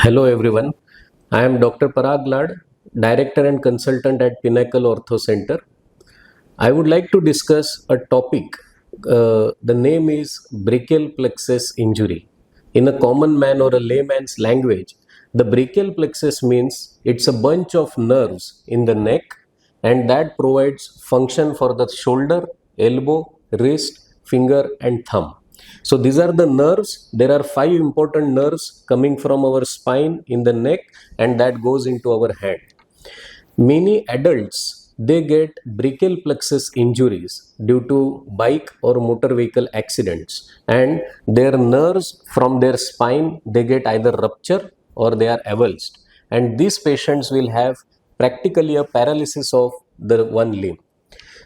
Hello everyone, I am Dr. Parag, Director and Consultant at Pinnacle Ortho Center. I would like to discuss a topic. The name is Brachial Plexus Injury. In a common man or a layman's language, the brachial plexus means it's a bunch of nerves in the neck and that provides function for the shoulder, elbow, wrist, finger and thumb. So these are the nerves. There are 5 important nerves coming from our spine in the neck and that goes into our hand. Many adults, they get brachial plexus injuries due to bike or motor vehicle accidents, and their nerves from their spine, they get either rupture or they are avulsed, and these patients will have practically a paralysis of the one limb.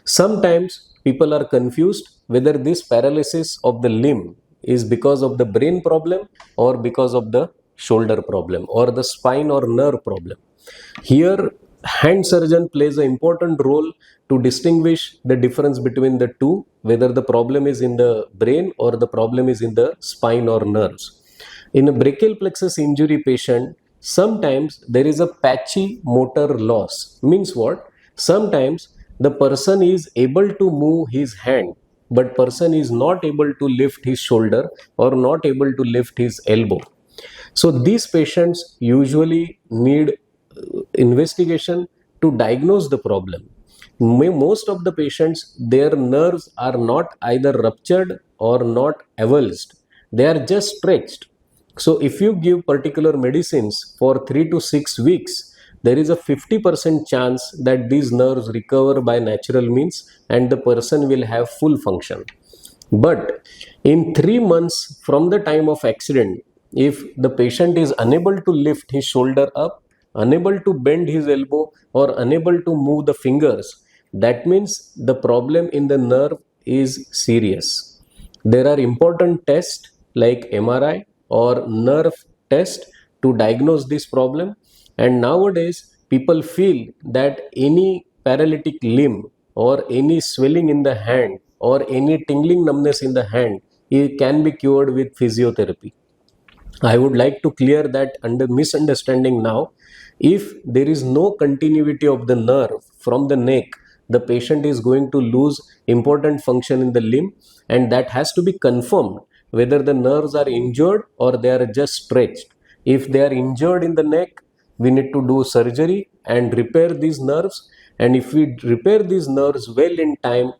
Sometimes people are confused whether this paralysis of the limb is because of the brain problem or because of the shoulder problem or the spine or nerve problem. Here, hand surgeon plays an important role to distinguish the difference between the two, whether the problem is in the brain or the problem is in the spine or nerves. In a brachial plexus injury patient, sometimes there is a patchy motor loss. Means what? Sometimes the person is able to move his hand, but person is not able to lift his shoulder or not able to lift his elbow. So these patients usually need investigation to diagnose the problem. Most of the patients, their nerves are not either ruptured or not avulsed. They are just stretched. So if you give particular medicines for 3 to 6 weeks, there is a 50% chance that these nerves recover by natural means and the person will have full function. But in 3 months from the time of accident, if the patient is unable to lift his shoulder up, unable to bend his elbow or unable to move the fingers, that means the problem in the nerve is serious. There are important tests like MRI or nerve test to diagnose this problem, and nowadays people feel that any paralytic limb or any swelling in the hand or any tingling numbness in the hand, it can be cured with physiotherapy. I would like to clear that under misunderstanding now. If there is no continuity of the nerve from the neck, the patient is going to lose important function in the limb, and that has to be confirmed whether the nerves are injured or they are just stretched. If they are injured in the neck, we need to do surgery and repair these nerves, and if we repair these nerves well in time,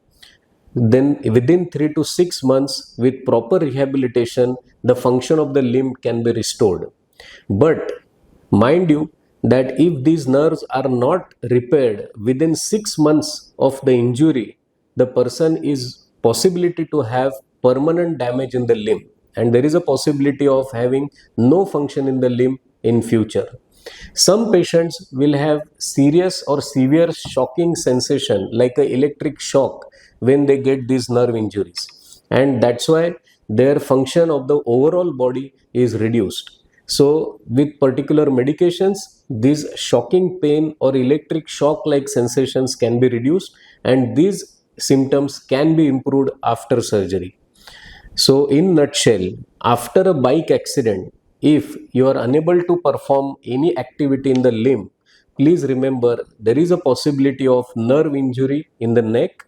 then within 3 to 6 months with proper rehabilitation, the function of the limb can be restored. But mind you that if these nerves are not repaired within 6 months of the injury, the person is possibility to have permanent damage in the limb, and there is a possibility of having no function in the limb in future. Some patients will have serious or severe shocking sensation like an electric shock when they get these nerve injuries, and that's why their function of the overall body is reduced. So with particular medications, these shocking pain or electric shock like sensations can be reduced, and these symptoms can be improved after surgery. So in nutshell, after a bike accident, if you are unable to perform any activity in the limb, please remember there is a possibility of nerve injury in the neck.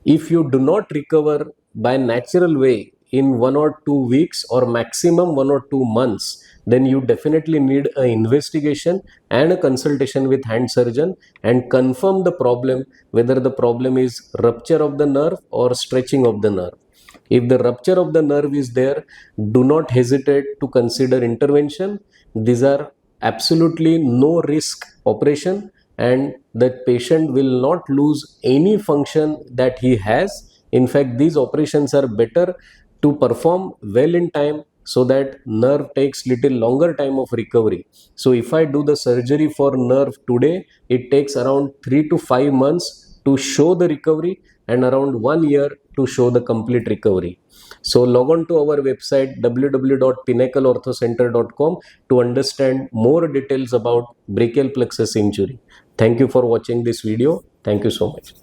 If you do not recover by natural way in 1 or 2 weeks or maximum 1 or 2 months, then you definitely need an investigation and a consultation with hand surgeon and confirm the problem, whether the problem is rupture of the nerve or stretching of the nerve. If the rupture of the nerve is there, do not hesitate to consider intervention. These are absolutely no risk operation, and the patient will not lose any function that he has. In fact, these operations are better to perform well in time so that nerve takes little longer time of recovery. So if I do the surgery for nerve today, it takes around 3 to 5 months to show the recovery and around 1 year to show the complete recovery. So log on to our website www.pinnacleorthocenter.com to understand more details about brachial plexus injury. Thank you for watching this video. Thank you so much.